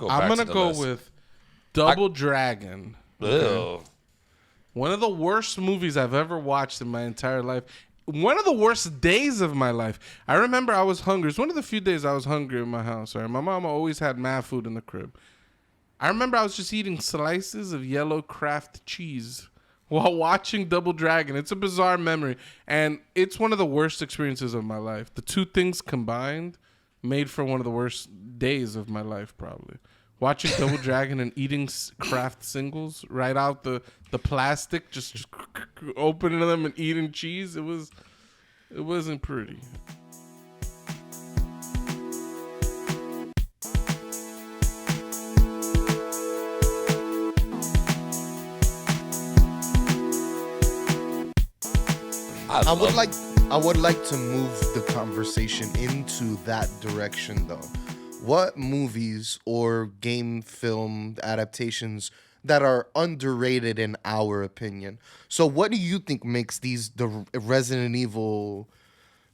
I'm gonna go with Double Dragon. Ew. One of the worst movies I've ever watched in my entire life. One of the worst days of my life. I remember I was hungry. It's one of the few days I was hungry in my house. Right? My mama always had mad food in the crib. I remember I was just eating slices of yellow Kraft cheese while watching Double Dragon. It's a bizarre memory. And it's one of the worst experiences of my life. The two things combined made for one of the worst days of my life, probably. Watching Double Dragon and eating Kraft singles right out the plastic, just opening them and eating cheese. It wasn't pretty. I would like to move the conversation into that direction, though. What movies or game film adaptations that are underrated in our opinion? So what do you think makes the Resident Evil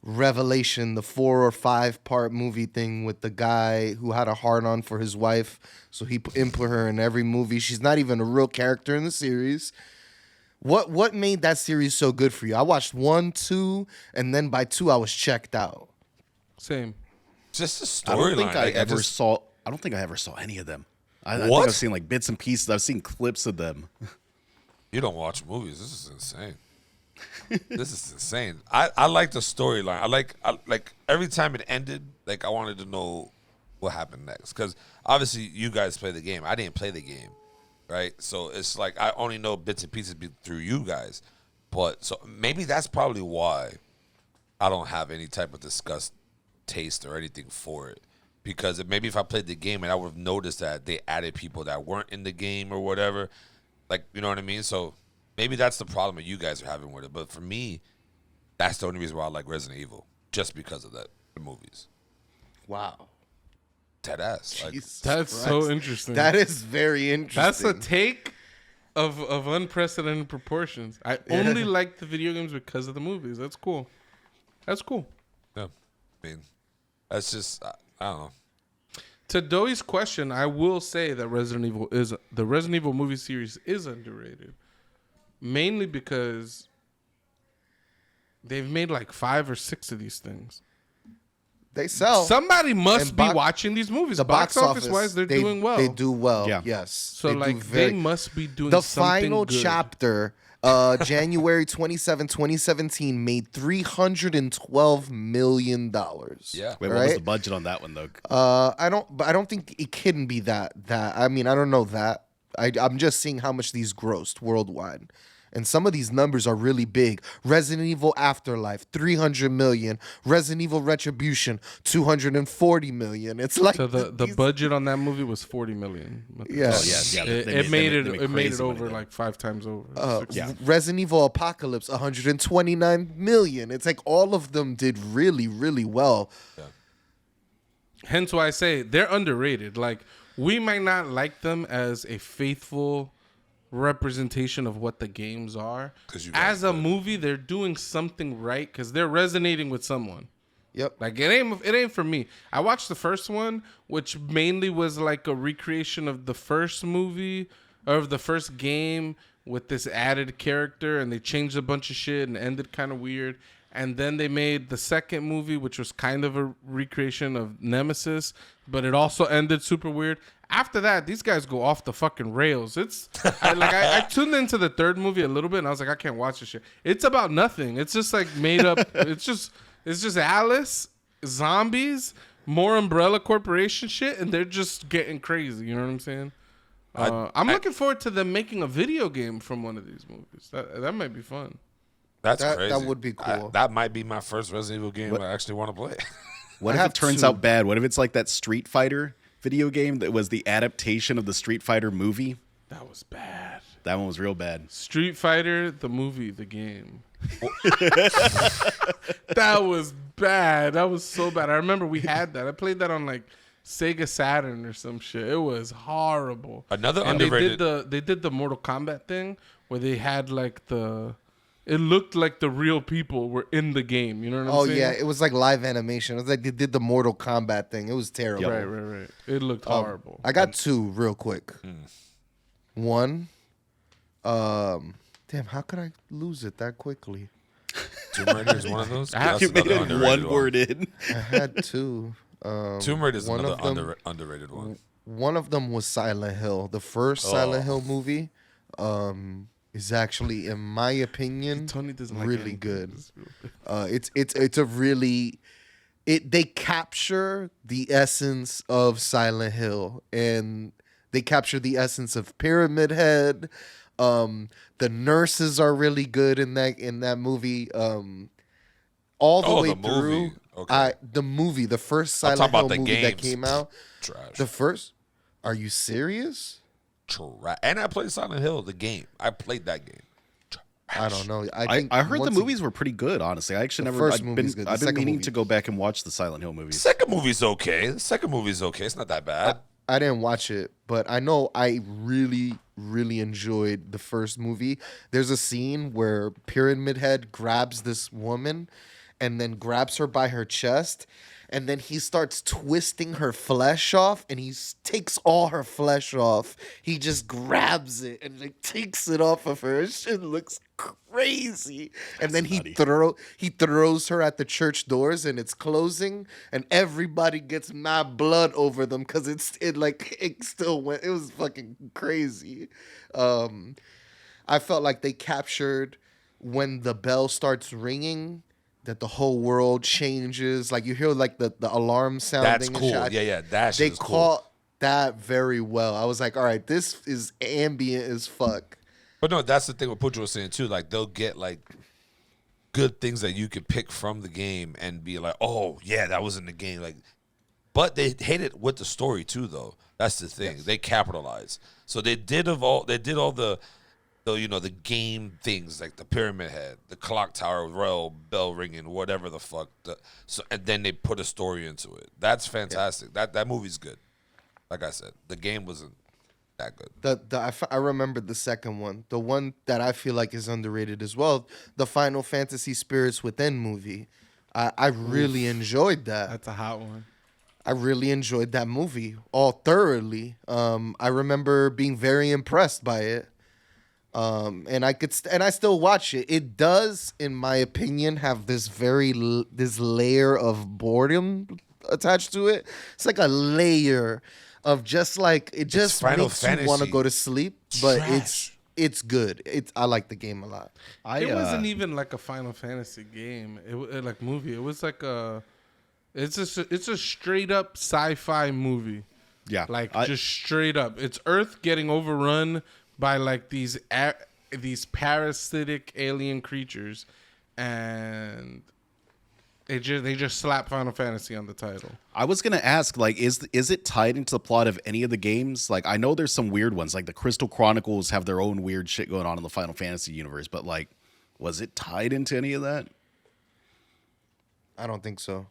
Revelation, the 4 or 5 part movie thing with the guy who had a hard-on for his wife, so he input her in every movie? She's not even a real character in the series. What made that series so good for you? I watched 1, 2, and then by 2 I was checked out. Same. Just the storyline. I don't think I ever saw any of them. I think I've seen like bits and pieces. I've seen clips of them. You don't watch movies. This is insane. This is insane. I like the storyline. I like every time it ended, like I wanted to know what happened next. Because obviously you guys play the game. I didn't play the game, right? So it's like I only know bits and pieces through you guys. But so maybe that's probably why I don't have any type of disgust taste or anything for it, because maybe if I played the game and I would have noticed that they added people that weren't in the game or whatever, like, you know what I mean? So maybe that's the problem that you guys are having with it. But for me, that's the only reason why I like Resident Evil, just because of that, the movies. Wow. Dead ass. Like, that's Christ. So interesting. That is very interesting. That's a take of unprecedented proportions. I only like the video games because of the movies. That's cool. That's cool. Yeah. I mean, that's just, I don't know. To Doey's question, I will say that the Resident Evil movie series is underrated. Mainly because they've made like 5 or 6 of these things. They sell. Somebody must be watching these movies. The box office wise, they're doing well. They do well, yeah. Yes. So they must be doing the something final good. chapter, January 27, 2017, made $312 million. Yeah. Wait, what was the budget on that one though? I don't think it can be that. I mean, I don't know that. I'm just seeing how much these grossed worldwide. And some of these numbers are really big. Resident Evil Afterlife, $300 million. Resident Evil Retribution, $240 million. It's like so the budget on that movie was $40 million. Yeah. Oh, yeah. It made it over like 5 times over. Resident Evil Apocalypse, $129 million. It's like all of them did really, really well. Yeah. Hence why I say they're underrated. Like, we might not like them as a faithful representation of what the games are. As a movie, they're doing something right because they're resonating with someone. Yep. Like, it ain't for me. I watched the first one, which mainly was like a recreation of the first movie or of the first game with this added character, and they changed a bunch of shit and ended kind of weird. And then they made the second movie, which was kind of a recreation of Nemesis, but it also ended super weird. After that, these guys go off the fucking rails. I tuned into the third movie a little bit, and I was like, I can't watch this shit. It's about nothing. It's just like made up. It's just Alice, zombies, more Umbrella Corporation shit, and they're just getting crazy. You know what I'm saying? I'm looking forward to them making a video game from one of these movies. That might be fun. That's crazy. That would be cool. That might be my first Resident Evil game I actually want to play. What if it turns out bad? What if it's like that Street Fighter video game that was the adaptation of the Street Fighter movie? That was bad. That one was real bad. Street Fighter, the movie, the game. That was bad. That was so bad. I remember we had that. I played that on like Sega Saturn or some shit. It was horrible. Another underrated. They did the Mortal Kombat thing where they had like the it looked like the real people were in the game. You know what I'm saying? yeah, it was like live animation. It was like they did the Mortal Kombat thing. It was terrible. Right. It looked horrible. I got two real quick. One, damn, how could I lose it that quickly? Tomb Raider is one of those. You made it one word in. I had two. Tomb Raider is one another of them- underrated one. One of them was Silent Hill. The first Silent Hill movie is actually, in my opinion, Tony doesn't like really anything. good. It's a really they capture the essence of Silent Hill, and they capture the essence of Pyramid Head. The nurses are really good in that movie. All the way the through. movie. Okay. The first I'm Silent talking Hill about the movie that games. came out. Trash. The first. Are you serious? Trash. And I played Silent Hill, the game. I played that game. I don't know. I heard the movies were pretty good, honestly. I actually never. first movie's good. The I've been second meaning movie- to go back and watch the Silent Hill movies. Second movie's okay. It's not that bad. I didn't watch it, but I know I really, really enjoyed the first movie. There's a scene where Pyramid Head grabs this woman and then grabs her by her chest, and then he starts twisting her flesh off, and takes all her flesh off. He just grabs it and like takes it off of her. It shit looks crazy. And then he throws her at the church doors, and it's closing, and everybody gets mad blood over them because it still went. It was fucking crazy. I felt like they captured when the bell starts ringing, that the whole world changes. Like you hear like the alarm sounding. That's and cool. shit. Yeah. That They shit is cool. caught that very well. I was like, all right, this is ambient as fuck. But no, that's the thing what Pujo was saying too. Like they'll get like good things that you could pick from the game and be like, oh yeah, that was in the game. Like, but they hit it with the story too, though. That's the thing. They capitalize. So they did all the game things like the Pyramid Head, the clock tower, royal bell ringing, whatever the fuck. And then they put a story into it. That's fantastic. That movie's good. Like I said, the game wasn't that good. I remember the second one, the one that I feel like is underrated as well, the Final Fantasy Spirits Within movie. I really enjoyed that. That's a hot one. I really enjoyed that movie all thoroughly. I remember being very impressed by it. And I still watch it. It does, in my opinion, have this this layer of boredom attached to it. It's like a layer of just like it just Final makes you want to Fantasy. go to sleep, but Trash. it's good. I like the game a lot. It wasn't even like a Final Fantasy game. Like movie. It was like it's a straight up sci-fi movie. Yeah, Like just straight up. It's Earth getting overrun by like these parasitic alien creatures, and they just slap Final Fantasy on the title. I was gonna ask, like, is it tied into the plot of any of the games? Like, I know there's some weird ones, like the Crystal Chronicles have their own weird shit going on in the Final Fantasy universe, but like, was it tied into any of that? I don't think so.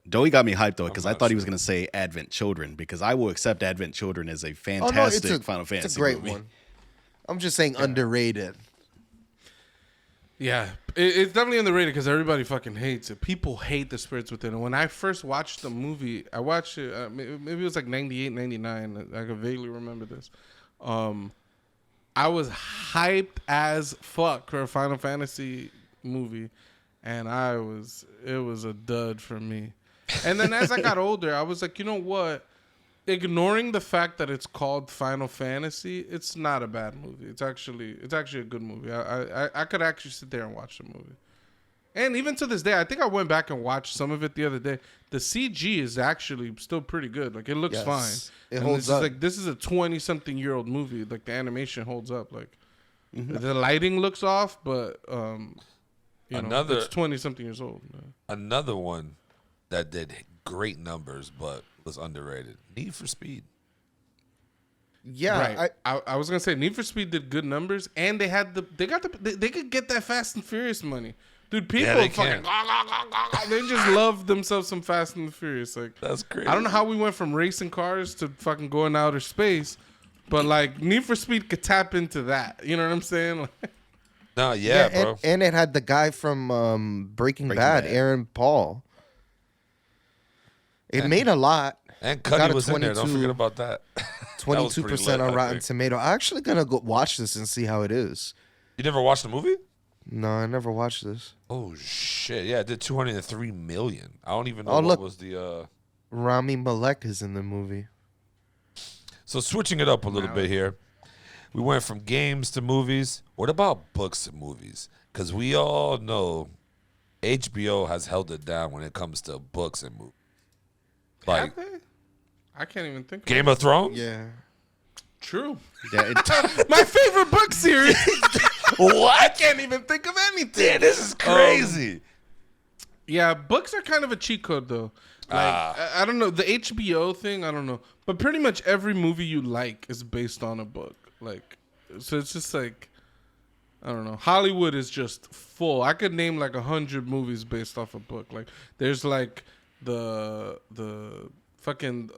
Doey got me hyped though, because I not thought he was sure. gonna say Advent Children, because I will accept Advent Children as a Oh no, fantastic Final Fantasy it's a great movie. one. I'm just saying underrated. Yeah, it's definitely underrated because everybody fucking hates it. People hate the Spirits Within. And when I first watched the movie, I watched it, maybe it was like 98, 99. I can vaguely remember this. I was hyped as fuck for a Final Fantasy movie, and it was a dud for me. And then as I got older, I was like, you know what? Ignoring the fact that it's called Final Fantasy, it's not a bad movie. It's actually a good movie. I could actually sit there and watch the movie. And even to this day, I think I went back and watched some of it the other day. The CG is actually still pretty good. Like it looks Yes, fine. it And holds this is up. like this is a 20-something-year-old movie. Like the animation holds up. Like the lighting looks off, but it's 20-something years old. Another one that did great numbers but was underrated. Need for Speed. Yeah, Right. I was gonna say Need for Speed did good numbers, and they could get that Fast and Furious money, dude. People they fucking can. they just love themselves some Fast and the Furious. Like That's crazy. I don't know how we went from racing cars to fucking going to outer space, but like Need for Speed could tap into that. You know what I'm saying? Like, No, yeah, and, bro. and it had the guy from Breaking Bad, Bad. Aaron Paul. It made a lot. And got Cuddy a was in there. Don't 22 forget about that. That was pretty 22% lit, on I Rotten think. Tomato. I'm actually gonna go watch this and see how it is. You never watched the movie? No, I never watched this. Oh shit! Yeah, it did 203 million. I don't even know Oh, what look. was the. Rami Malek is in the movie. So switching it up a little bit here, we went from games to movies. What about books and movies? Because we all know HBO has held it down when it comes to books and movies. Like Have they? I can't even think. Game of Thrones. Yeah. True. Yeah, it, My favorite book series. What? I can't even think of anything. Yeah, this is crazy. Yeah, books are kind of a cheat code though. Like I don't know the HBO thing. I don't know, but pretty much every movie you like is based on a book. Like, so it's just like I don't know. Hollywood is just full. I could name like 100 movies based off a book. Like, there's like the fucking.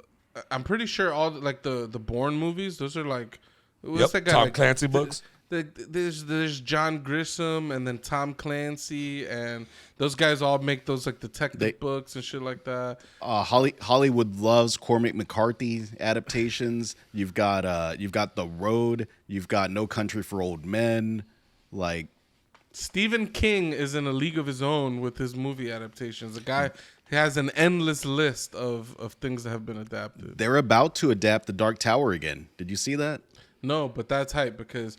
I'm pretty sure all like the Bourne movies. Those are like what's Yep, that guy? Tom like, Clancy books. There's John Grissom and then Tom Clancy and those guys all make those like detective books and shit like that. Hollywood loves Cormac McCarthy adaptations. You've got The Road. You've got No Country for Old Men. Like Stephen King is in a league of his own with his movie adaptations. The guy has an endless list of things that have been adapted. they're about to adapt The Dark Tower again. Did you see that? No, but that's hype because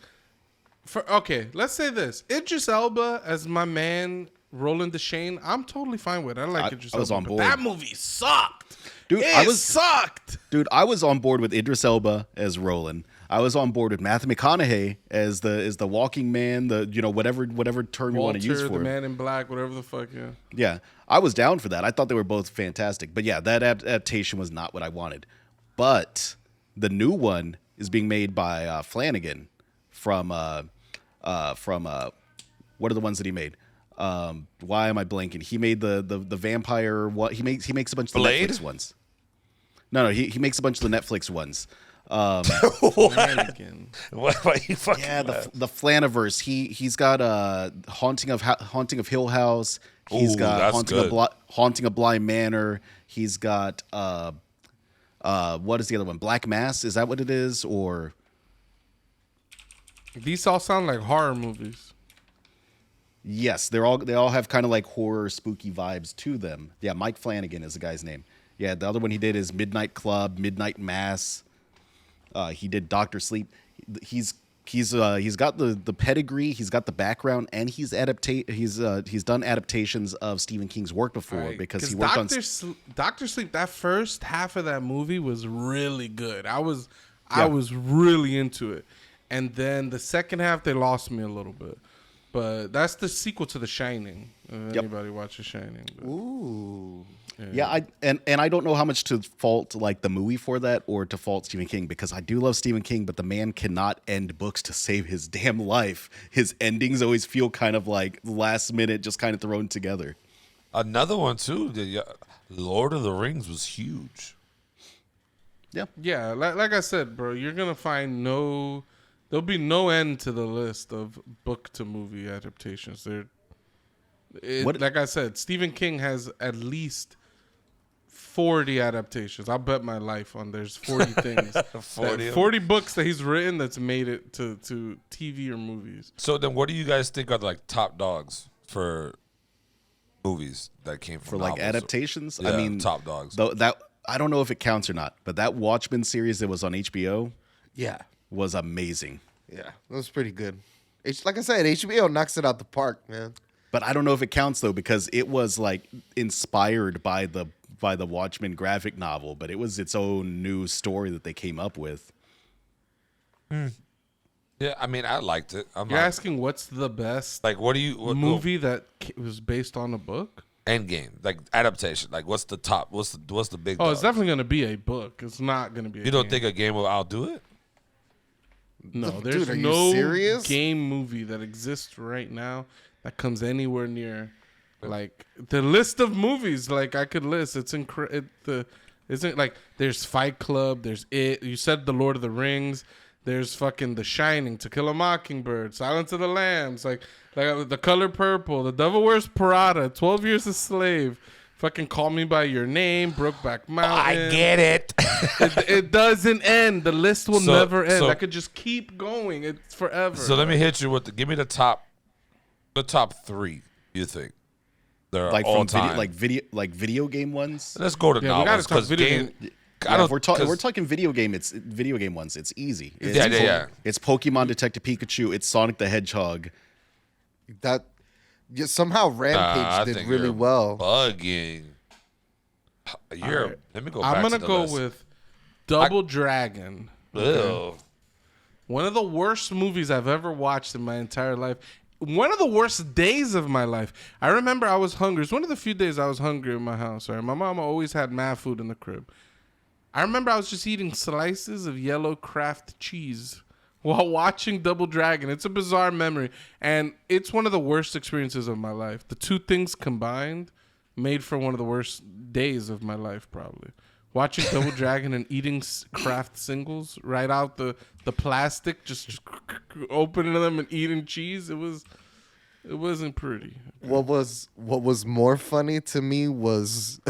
okay, let's say this. Idris Elba as my man Roland Deschain, I'm totally fine with. I like Idris I was Elba. on but board. that movie sucked. Dude, It sucked. Dude, I was on board with Idris Elba as Roland. I was on board with Matthew McConaughey as the walking man, whatever term you want to use Walter, for the him. Man in Black, whatever the fuck, yeah. Yeah, I was down for that. I thought they were both fantastic. But yeah, that adaptation was not what I wanted. But the new one is being made by Flanagan from what are the ones that he made? Why am I blanking? He made the vampire. What he makes a bunch of the Blade? Netflix ones. No, he makes a bunch of the Netflix ones. Flanagan. Why you fucking? Yeah, laugh? the Flaniverse. He's got Haunting of Hill House. He's Ooh, got that's good. Haunting of Bly Manor. He's got what is the other one? Black Mass. Is that what it is? Or These all sound like horror movies. yes, they all have kind of like horror, spooky vibes to them. Yeah, Mike Flanagan is the guy's name. Yeah, the other one he did is Midnight Club, Midnight Mass. He did Doctor Sleep. He's got the pedigree. He's got the background, and he's done adaptations of Stephen King's work before Right, because he worked on. Doctor Sleep. That first half of that movie was really good. I was really into it, and then the second half they lost me a little bit. But that's the sequel to The Shining. If anybody watches Shining? But. Ooh. Yeah, I don't know how much to fault like the movie for that or to fault Stephen King because I do love Stephen King, but the man cannot end books to save his damn life. His endings always feel kind of like last minute, just kind of thrown together. Another one too. The Lord of the Rings was huge. Yeah, Yeah, like I said, bro, you're gonna find there'll be no end to the list of book to movie adaptations. Like I said, Stephen King has at least 40 adaptations. I'll bet my life on there's 40 things. 40 books that he's written that's made it to TV or movies. So then, what do you guys think are like top dogs for movies that came from for like novels? adaptations. Yeah, I mean, top dogs. Though that I don't know if it counts or not, but that Watchmen series that was on HBO Yeah. was amazing. Yeah. That was pretty good. Like I said, HBO knocks it out the park, man. But I don't know if it counts though because it was like inspired by the Watchmen graphic novel, but it was its own new story that they came up with. Yeah, I mean, I liked it. You're asking what's the best like, what do you movie that was based on a book? Endgame, like adaptation? Like, what's the top? What's the big? Oh, it's dogs? definitely gonna be a book. It's not gonna be. You don't think a game will outdo it? No, Dude, there's are you no serious? game movie that exists right now that comes anywhere near like the list of movies. Like I could list. It's isn't like there's Fight Club. There's It. You said The Lord of the Rings. There's fucking The Shining, To Kill a Mockingbird, Silence of the Lambs, like The Color Purple, The Devil Wears Prada, 12 Years a Slave, fucking Call Me by Your Name, Brokeback Mountain. I get it. It doesn't end. The list will never end. so- I could just keep going. It's forever. So let me hit you with give me the top 3. You think they're Like all from time? video game ones. Let's go to Yeah, we gotta novels talk because video game. game. I don't. We're 'cause- talking video game ones. It's easy. It's Yeah. It's Pokemon Detective Pikachu. It's Sonic the Hedgehog. That somehow Rampage I did think really you're well. Bugging. Let me go. I'm back gonna to the go list. with Double Dragon. Ugh. One of the worst movies I've ever watched in my entire life. One of the worst days of my life. I remember I was hungry. It's one of the few days I was hungry in my house. Right? My mom always had mad food in the crib. I remember I was just eating slices of yellow Kraft cheese while watching Double Dragon. It's a bizarre memory. And it's one of the worst experiences of my life. The two things combined made for one of the worst days of my life, probably. Watching Double Dragon and eating Kraft singles right out the plastic, just opening them and eating cheese. It wasn't pretty. What was more funny to me was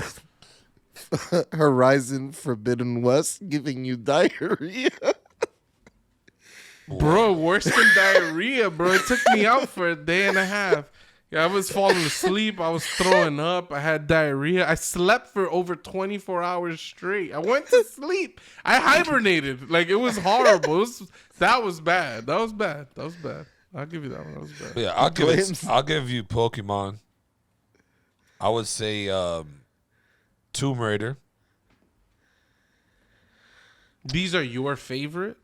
Horizon Forbidden West giving you diarrhea. Bro, worse than diarrhea, bro. It took me out for a day and a half. Yeah, I was falling asleep. I was throwing up. I had diarrhea. I slept for over 24 hours straight. I went to sleep. I hibernated. Like, it was horrible. That was bad. That was bad. I'll give you that one. That was bad. Yeah, I'll give you Pokemon. I would say Tomb Raider. These are your favorite?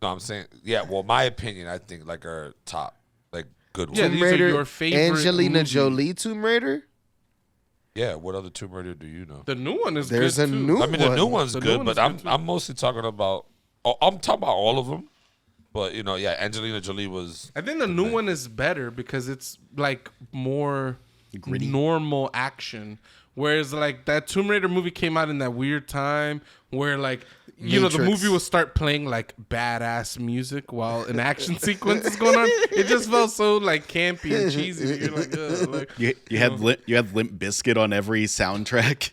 No, I'm saying well, my opinion, I think are top, good ones. Yeah, Yeah. these are your favorite Angelina movie. Jolie Tomb Raider. What other Tomb Raider do you know? The new one is There's good a too. new I mean, the new one. one's The new good, one but is good, too. I'm mostly talking about. I'm talking about all of them, but Angelina Jolie was. I think the new one is better because it's like more Gritty. normal action. Whereas like that Tomb Raider movie came out in that weird time where like the Matrix. movie will start playing like badass music while an action sequence is going on. It just felt so like campy and cheesy. You're like, ugh, like You had Limp Bizkit on every soundtrack.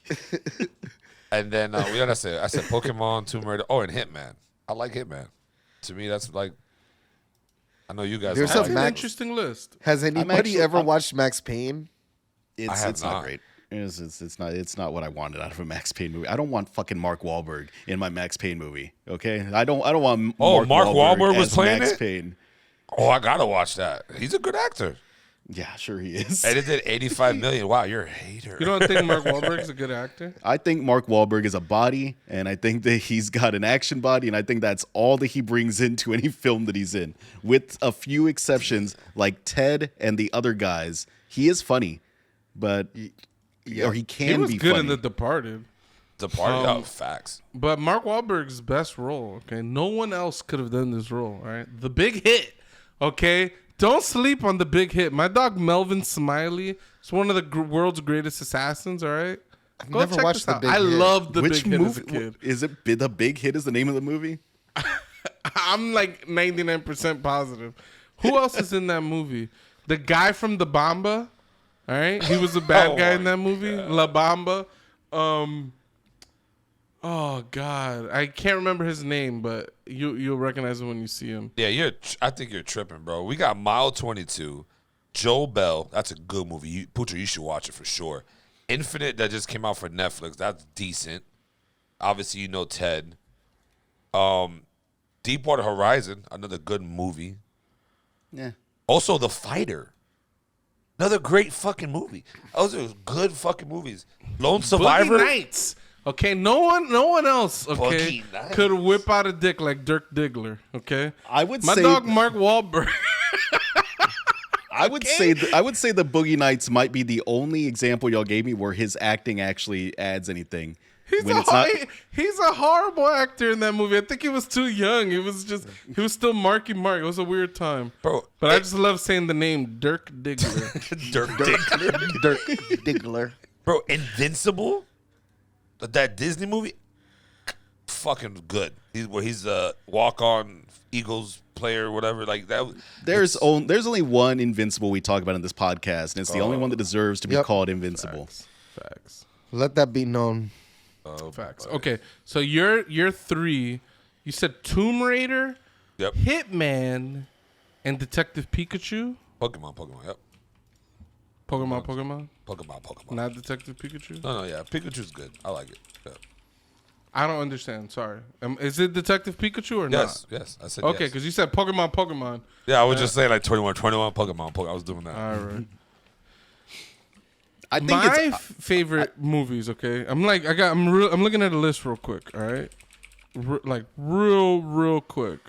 And then we gotta say, I said Pokemon, Tomb Raider. Oh, and Hitman. I like Hitman. To me, that's like. I know you guys. There's don't that's a an like Max- interesting list. Has anybody ever I'm- watched Max Payne? It's have not not. great. It's not what I wanted out of a Max Payne movie. I don't want fucking Mark Wahlberg in my Max Payne movie. Okay, I don't want. Mark Wahlberg was as playing Max it? Payne. Oh, I gotta watch that. He's a good actor. Yeah, sure he is. And it did 85 million. Wow, you're a hater. You don't think Mark Wahlberg's a good actor? I think Mark Wahlberg is a body, and I think that he's got an action body, and I think that's all that he brings into any film that he's in. With a few exceptions, like Ted and the other guys, he is funny, but or he can He was be good funny. in The Departed. The party. Facts. But Mark Wahlberg's best role, okay? No one else could have done this role, all right? The Big Hit, okay? Don't sleep on The Big Hit. My dog Melvin Smiley is one of the world's greatest assassins, all right? Go never check watched this The out. Big I Hit. loved The Which Big Hit as a movie kid. is it? The Big Hit is the name of the movie. I'm like 99% positive. Who else is in that movie? The guy from The Bamba, all right? He was the bad guy in that movie, La Bamba. Oh God, I can't remember his name, but you'll recognize him when you see him. Yeah, I think you're tripping, bro. We got Mile 22, Joe Bell. That's a good movie. Poocher, you should watch it for sure. Infinite that just came out for Netflix. That's decent. Obviously, you know Ted. Deepwater Horizon, another good movie. Yeah. Also, The Fighter. Another great fucking movie. Those are good fucking movies. Lone Survivor. Boogie Nights. Okay, no one else. Okay, Boogie Nights. could whip out a dick like Dirk Diggler. Okay, I would my say dog Mark Wahlberg. I would say the Boogie Nights might be the only example y'all gave me where his acting actually adds anything. He's a horrible actor in that movie. I think he was too young. He was still Marky Mark. It was a weird time. Bro, But I just love saying the name Dirk Diggler. Dirk Diggler. Dirk Diggler. Bro, Invincible? That Disney movie? fucking good. He's a walk-on Eagles player, whatever. Like that. There's only one Invincible we talk about in this podcast, and it's the only one that deserves to be Yep. called Invincible. Facts. Let that be known. Facts. Okay, so your three, you said Tomb Raider, Yep. Hitman, and Detective Pikachu. Pokemon. Yep. Pokemon. Pokemon. Not Detective Pikachu. No, yeah. Pikachu's good. I like it. Yeah. I don't understand. Sorry. Is it Detective Pikachu or Yes. not? Yes. I said Okay, yes. because you said Pokemon. Yeah, I was just saying like 21 Pokemon. I was doing that. All right. I think My favorite movies. Okay, I'm looking at a list real quick. All right, real quick.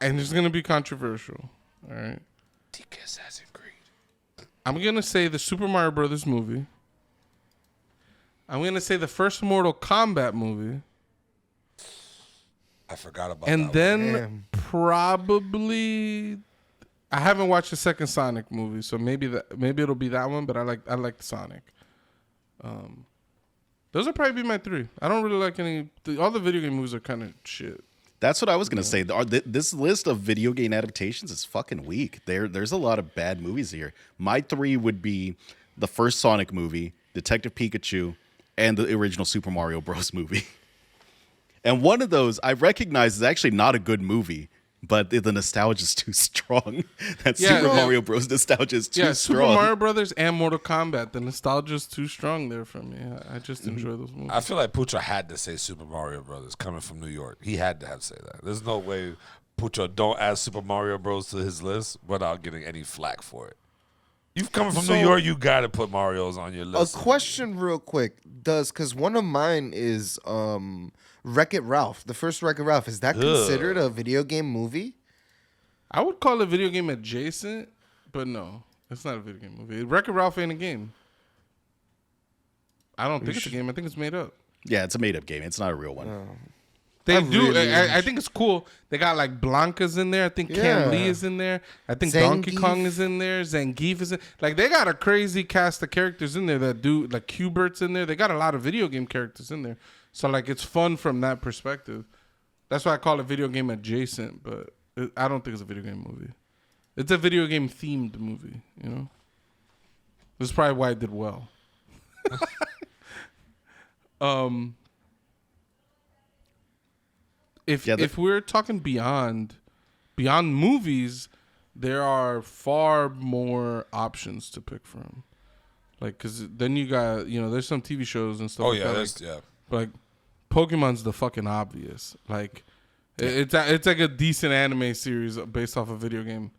And it's gonna be controversial. All right. DK Assassin's Creed. I'm gonna say the Super Mario Brothers movie. I'm gonna say the first Mortal Kombat movie, I forgot about and that. then Damn. probably I haven't watched the second Sonic movie, so maybe it'll be that one. But I like Sonic. Those will probably be my three. I don't really like all the video game movies are kind of shit. That's what I was gonna say. This list of video game adaptations is fucking weak. There's a lot of bad movies here. My three would be the first Sonic movie, Detective Pikachu, and the original Super Mario Bros. Movie. And one of those I recognize is actually not a good movie, but the nostalgia is too strong. That Yeah, Super yeah. Mario Bros. Nostalgia is too Yeah, strong. Super Mario Brothers and Mortal Kombat. The nostalgia's too strong there for me. I just enjoy those movies. I feel like Pucho had to say Super Mario Brothers coming from New York. He had to have say that. There's no way Pucho don't add Super Mario Bros. To his list without getting any flack for it. You've come from New York, you got to put Mario's on your A list. question real quick. Because one of mine is Wreck-It Ralph. The first Wreck-It Ralph. Is that considered a video game movie? I would call it video game adjacent, but no, it's not a video game movie. Wreck-It Ralph ain't a game. I don't think it's a game. I think it's made up. Yeah, it's a made up game. It's not a real one. They I do. really I think it's cool. They got like Blanca's in there. I think Yeah. Cam Lee is in there. I think Donkey Zangief. Kong is in there. Zangief is in. Like they got a crazy cast of characters in there that do like Q*bert's in there. They got a lot of video game characters in there. So like it's fun from that perspective. That's why I call it video game adjacent. But I don't think it's a video game movie. It's a video game themed movie. You know. This is probably why it did well. If we're talking beyond movies, there are far more options to pick from. Like, cause then you got there's some TV shows and stuff. Oh like yeah, that, that's like, yeah. like Pokemon's the fucking obvious. Like, it's like a decent anime series based off a video game,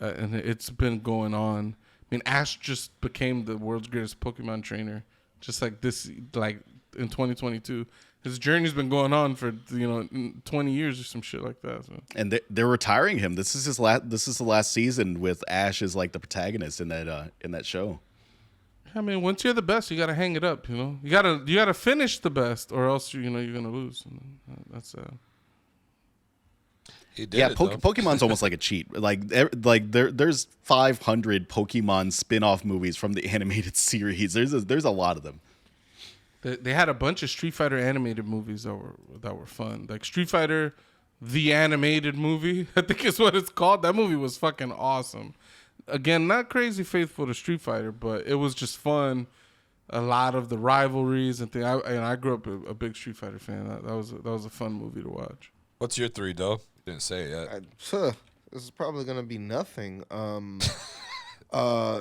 and it's been going on. I mean, Ash just became the world's greatest Pokemon trainer, just like this, like in 2022. His journey's been going on for 20 years or some shit like that. So. And they're retiring him. This is his last. This is the last season with Ash as like the protagonist in that show. I mean, once you're the best, you gotta hang it up. You gotta finish the best, or else you're gonna lose. And that's He did Yeah, it, though. Pokemon's almost like a cheat. There's 500 Pokemon spin-off movies from the animated series. There's a lot of them. They had a bunch of Street Fighter animated movies that were fun. Like Street Fighter, the animated movie, I think is what it's called. That movie was fucking awesome. Again, not crazy faithful to Street Fighter, but it was just fun. A lot of the rivalries and things. I grew up a big Street Fighter fan. That was a fun movie to watch. What's your three, though? Didn't say it yet. This is probably gonna be nothing.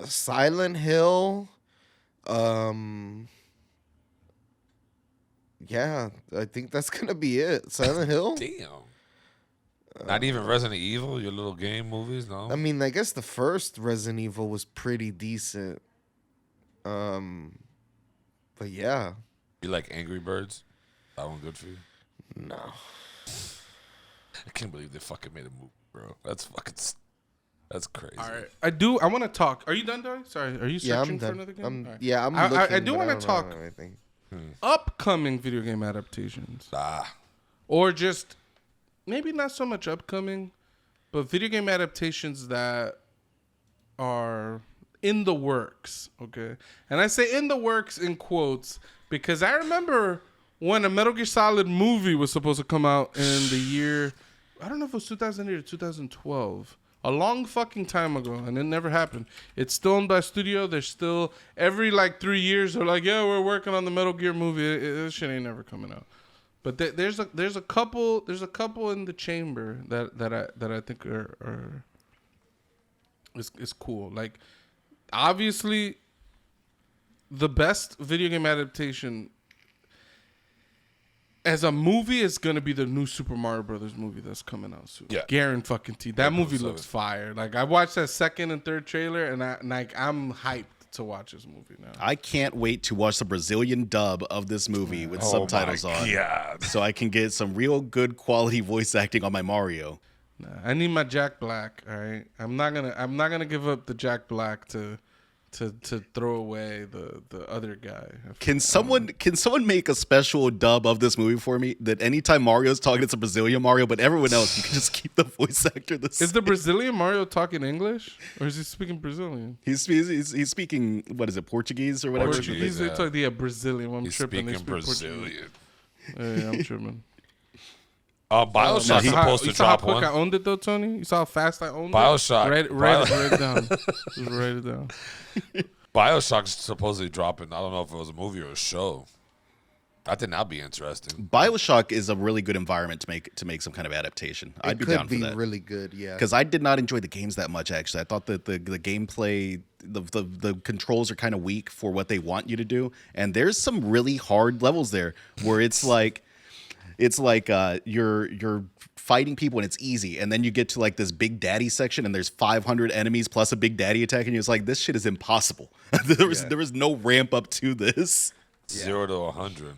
Silent Hill. Yeah, I think that's gonna be it. Silent Hill. Damn. Not even Resident Evil, your little game movies, no? I mean, I guess the first Resident Evil was pretty decent. But yeah, You like Angry Birds? That one good for you? no. I can't believe they fucking made a movie, bro. That's crazy. All right, I want to talk. Are you done, Dory? Sorry, are you Yeah, I'm searching for done. another game? I'm All right. yeah, I'm I looking. do but want to don't talk know anything. upcoming video game adaptations. Or just maybe not so much upcoming, but video game adaptations that are in the works, okay? And I say in the works in quotes because I remember when a Metal Gear Solid movie was supposed to come out in the year, I don't know if it was 2008 or 2012. A long fucking time ago, and it never happened. It's still owned by a studio. They're still every like 3 years. They're like, yeah, we're working on the Metal Gear movie. This shit ain't never coming out. But there's a couple in the chamber that I think is cool. Like, obviously, the best video game adaptation as a movie is gonna be the new Super Mario Brothers movie that's coming out soon. Yeah, Guaranteed. That movie so. looks fire. Like, I watched that second and third trailer, and I'm hyped to watch this movie now. I can't wait to watch the Brazilian dub of this movie with subtitles on. Yeah, So I can get some real good quality voice acting on my Mario. Nah, I need my Jack Black. All right, I'm not gonna give up the Jack Black to throw away the other guy. Can someone make a special dub of this movie for me? That anytime Mario's talking, it's a Brazilian Mario, but everyone else, you can just keep the voice actor the same. Is the Brazilian Mario talking English, or is he speaking Brazilian? He's speaking, what is it, Portuguese or whatever? Portuguese. They talk Brazilian. I'm he's tripping. speaking They speak Brazilian. Yeah, I'm tripping. Bioshock's supposed to you saw how drop quick one. I owned it though, Tony. You saw how fast I owned Bioshock. it. Write it down. Just write it down. Bioshock's supposedly dropping. I don't know if it was a movie or a show. I think that'd be interesting. BioShock is a really good environment to make some kind of adaptation. I'd be down for that. It could be really good, yeah. Because I did not enjoy the games that much, actually. I thought that the gameplay, the controls are kind of weak for what they want you to do. And there's some really hard levels there where it's like you're fighting people and it's easy, and then you get to like this Big Daddy section and there's 500 enemies plus a Big Daddy attacking you. It's like, this shit is impossible. there was no ramp up to this. 0 to 100.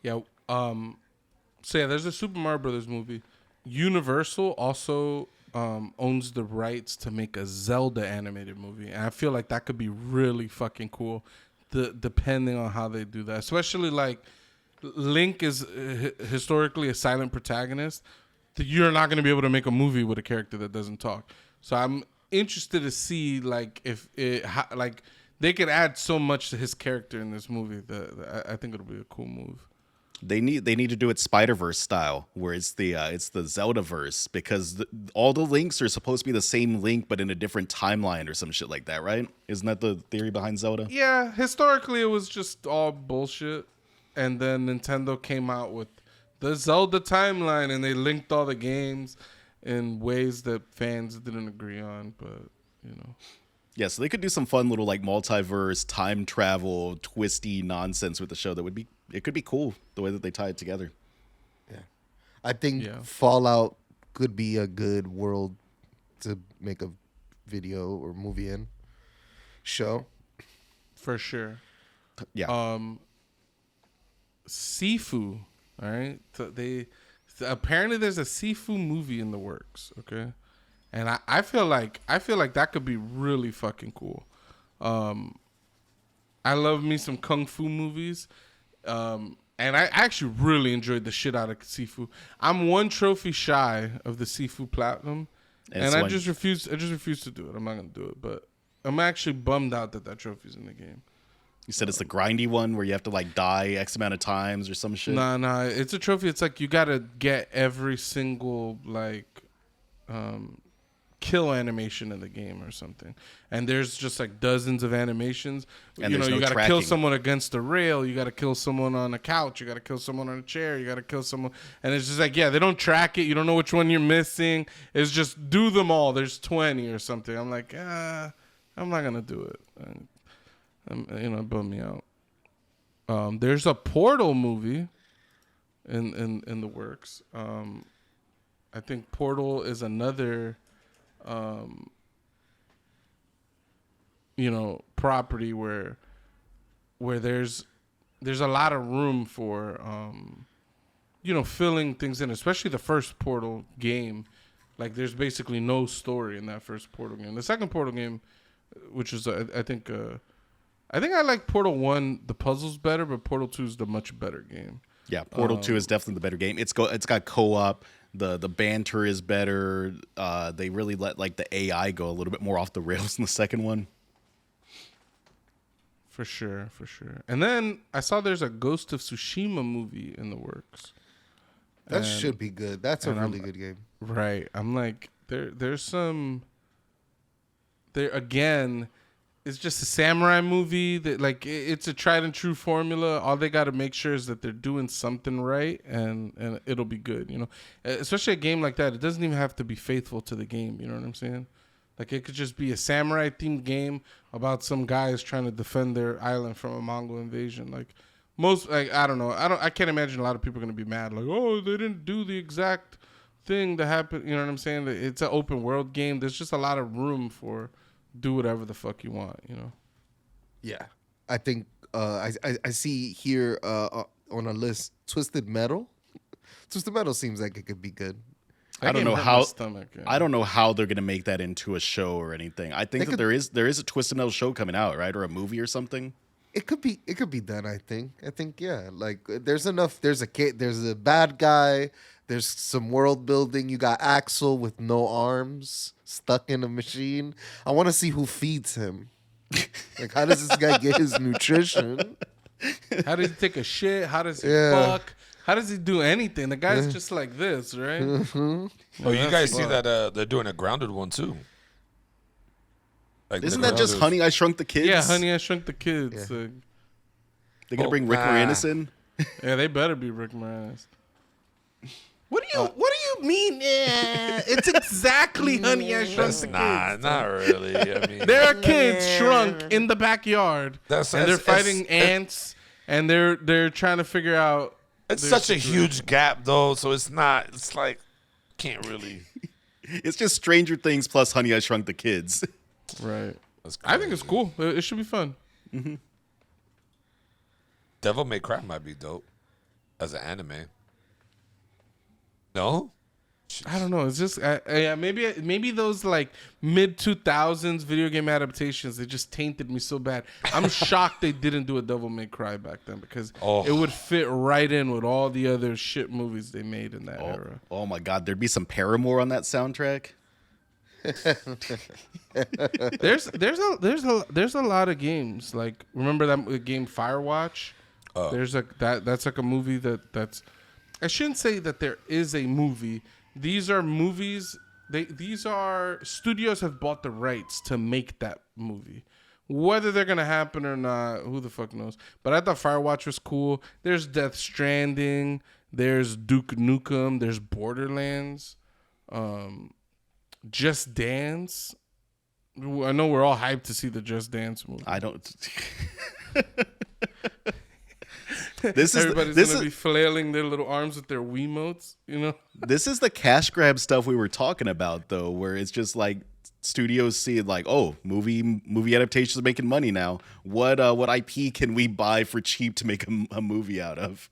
Yeah. So yeah, there's a Super Mario Brothers movie. Universal also owns the rights to make a Zelda animated movie, and I feel like that could be really fucking cool. Depending on how they do that, especially like Link is historically a silent protagonist. You're not going to be able to make a movie with a character that doesn't talk. So I'm interested to see like if like they could add so much to his character in this movie that I think it'll be a cool move. They need to do it Spider-Verse style, where it's the Zelda-verse, because all the links are supposed to be the same link but in a different timeline or some shit like that, right? Isn't that the theory behind Zelda? Yeah, historically it was just all bullshit. And then Nintendo came out with the Zelda timeline, and they linked all the games in ways that fans didn't agree on. But, you know. Yeah, so they could do some fun little like multiverse, time travel, twisty nonsense with the show. It could be cool the way that they tie it together. Yeah. I think Fallout could be a good world to make a video or movie in. Show. For sure. Yeah. Sifu, all right? Apparently there's a Sifu movie in the works, okay? And I feel like that could be really fucking cool. I love me some kung fu movies. And I actually really enjoyed the shit out of Sifu. I'm one trophy shy of the Sifu Platinum, and I just refuse to do it. I'm not gonna do it, but I'm actually bummed out that trophy's in the game. You said it's the grindy one where you have to like die X amount of times or some shit? Nah. It's a trophy. It's like you gotta get every single like kill animation in the game or something. And there's just like dozens of animations. And you know, you gotta tracking. kill someone against a rail, you gotta kill someone on a couch, you gotta kill someone on a chair, you gotta kill someone, and it's just like, yeah, they don't track it, you don't know which one you're missing. It's just do them all. There's 20 or something. I'm like, I'm not gonna do it. It bummed me out. There's a Portal movie in the works. I think Portal is another property where there's a lot of room for filling things in, especially the first Portal game. Like, there's basically no story in that first Portal game. The second Portal game, which is I think I like Portal 1, the puzzles better, but Portal 2 is the much better game. Yeah, Portal 2 is definitely the better game. It's got co-op. The banter is better. They really let like the AI go a little bit more off the rails in the second one. For sure, for sure. And then I saw there's a Ghost of Tsushima movie in the works. That And- should be good. That's a and really I'm- good game. Right. I'm like, there's some. There again, it's just a samurai movie that like it's a tried and true formula. All they got to make sure is that they're doing something right, and it'll be good. You know, especially a game like that. It doesn't even have to be faithful to the game. You know what I'm saying? Like it could just be a samurai themed game about some guys trying to defend their island from a Mongol invasion. Like most, like I don't know, I can't imagine a lot of people are gonna be mad. Like, oh, they didn't do the exact thing that happened. You know what I'm saying? It's an open world game. There's just a lot of room for do whatever the fuck you want. You know? Yeah, I think I see here on a list Twisted Metal. Twisted Metal seems like it could be good. That I don't game know hurt my how. stomach, yeah. I don't know how they're gonna make that into a show or anything. I think They that could- there is a Twisted Metal show coming out, right, or a movie or something. It could be done. I think yeah. Like there's enough. There's a bad guy. There's some world building. You got Axel with no arms, stuck in a machine. I want to see who feeds him. Like how does this guy get his nutrition? How does he take a shit? How does he Yeah. fuck? How does he do anything? The guy's just like this, right? Oh, you guys see that they're doing a Grounded one too. Like Isn't the that just Grounded- Honey I Shrunk the Kids? Yeah, Honey, I Shrunk the Kids. Yeah. They're gonna Oh, bring Rick ah. Moranis in. Yeah, they better be Rick Moranis. What do you mean? Yeah, it's exactly Honey, I Shrunk That's the not Kids. not really. I mean, There are kids shrunk in the backyard, That's- and they're that's- fighting ants, and they're trying to figure out. it's their such a situation. huge gap though, so it's not. It's like can't really. It's just Stranger Things plus Honey I Shrunk the Kids. Right. That's I think it's crazy. cool. It should be fun. Devil May Cry might be dope as an anime. No, I don't know. It's just yeah, maybe those like mid 2000s video game adaptations, they just tainted me so bad. I'm shocked they didn't do a Devil May Cry back then because Oh. it would fit right in with all the other shit movies they made in that era. Oh my God, there'd be some Paramore on that soundtrack. There's a lot of games. Like remember that game Firewatch? There's that's like a movie that's I shouldn't say that there is a movie. These are movies. These are studios have bought the rights to make that movie. Whether they're gonna happen or not, who the fuck knows? But I thought Firewatch was cool. There's Death Stranding. There's Duke Nukem. There's Borderlands. Just Dance. I know we're all hyped to see the Just Dance movie. I don't. This is Everybody's this gonna is be flailing their little arms with their Wiimotes, you know? this is the cash grab stuff we were talking about, though, where it's just like studios see it like, oh, movie adaptations are making money now. What IP can we buy for cheap to make a movie out of?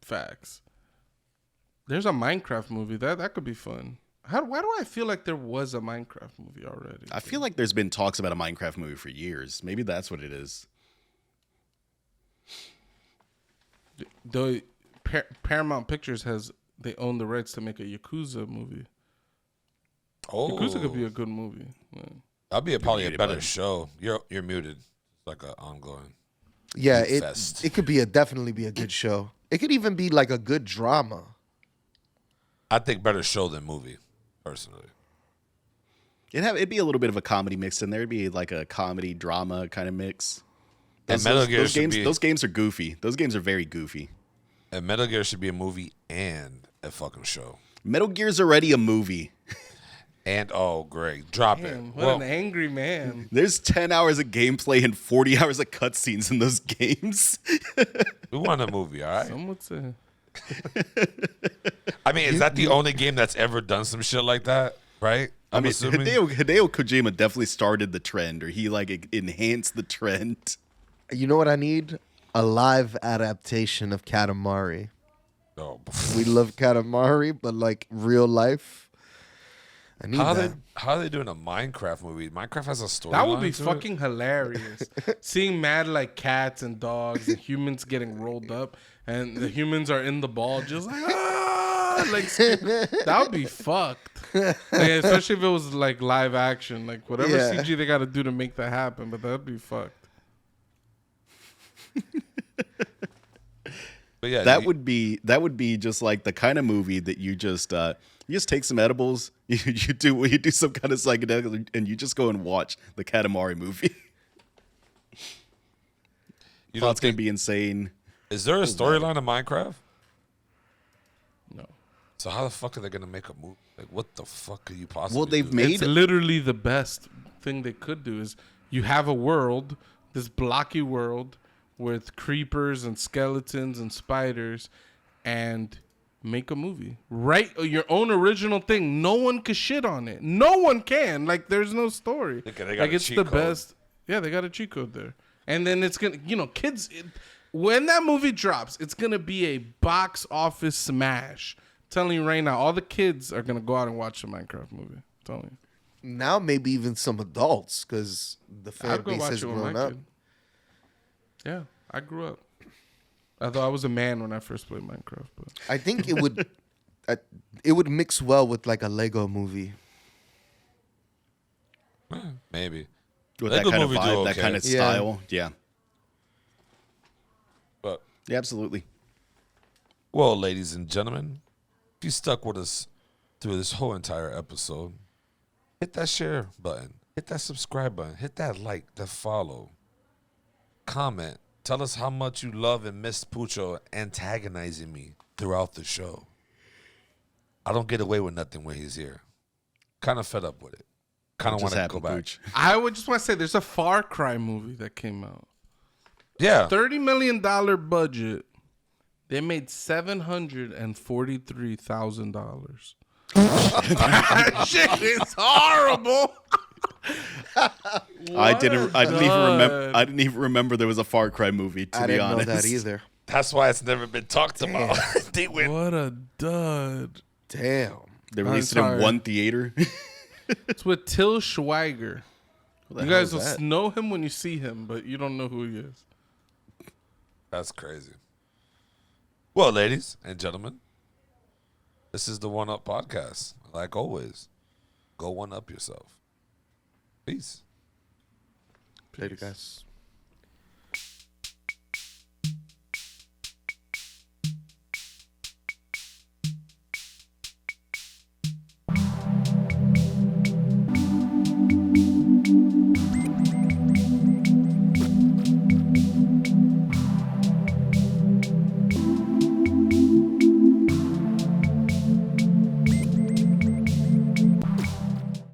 Facts. There's a Minecraft movie that could be fun. Why do I feel like there was a Minecraft movie already? I feel like there's been talks about a Minecraft movie for years. Maybe that's what it is. The Paramount Pictures they own the rights to make a Yakuza movie. oh, Yakuza could be a good movie. Yeah. that'd be probably a muted, better bud. show. You're muted. It's like an ongoing. Yeah, Fest. it could definitely be a good show. It could even be like a good drama. I think better show than movie, personally. It'd be a little bit of a comedy mix in there. It'd be like a comedy drama kind of mix. And Metal Gear should games, be those games are goofy. Those games are very goofy. and Metal Gear should be a movie and a fucking show. Metal Gear's already a movie. And oh, Greg, drop Damn, it. what Well, an angry man. There's 10 hours of gameplay and 40 hours of cutscenes in those games. we want a movie, all right? Some would say. I mean, is that the only game that's ever done some shit like that? Right? I mean, assuming. Hideo Kojima definitely started the trend, or he like enhanced the trend. You know what I need? A live adaptation of Katamari. Oh, We love Katamari, but like real life. I need that. how are they doing a Minecraft movie? Minecraft has a story. That would be fucking hilarious. Seeing mad like cats and dogs and humans getting rolled up, and the humans are in the ball just like like that would be fucked. Like, especially if it was like live action, like whatever Yeah. CG they got to do to make that happen. But that'd be fucked. But yeah, That would be just like the kind of movie that you just take some edibles, you do some kind of psychedelic, and you just go and watch the Katamari movie. you Plot's gonna think, be insane. is there a storyline of Minecraft? No. So how the fuck are they gonna make a movie? Like, what the fuck could you possibly? Well, they've do? made It's literally the best thing they could do is you have a world, this blocky world with creepers and skeletons and spiders, and make a movie. Write your own original thing. No one can shit on it. No one can. Like, there's no story. Okay, they got Like, a it's cheat the code. best. Yeah, they got a cheat code there. And then it's going to, kids, when that movie drops, it's going to be a box office smash. I'm telling you right now, all the kids are going to go out and watch the Minecraft movie. I'm telling you. Now maybe even some adults, because the fan I'd go base watch has it with grown my up. kid. Yeah, I grew up. I thought I was a man when I first played Minecraft, but I think it would mix well with like a Lego movie. Maybe. with Lego that kind of movie do vibe, that okay. kind of Yeah. style. Yeah, But yeah, absolutely. well, ladies and gentlemen, if you stuck with us through this whole entire episode, hit that share button, hit that subscribe button, hit that like, that follow, comment. Tell us how much you love and miss Pucho antagonizing me throughout the show. I don't get away with nothing when he's here. Kind of fed up with it. Kind of Just want to go happened, back. Pooch. I would just want to say there's a Far Cry movie that came out. Yeah. $30 million budget. They made $743,000. That shit is horrible. I didn't dud. even remember there was a Far Cry movie. To I be didn't honest, know that either. That's why it's never been talked about. They went. What a dud. Damn. They I'm released it in sorry. one theater. It's with Till Schweiger. Who the You hell guys is will that? know him when you see him, but you don't know who he is. That's crazy. Well, ladies and gentlemen, this is the One Up Podcast. Like always, go one up yourself. Peace. Later, guys.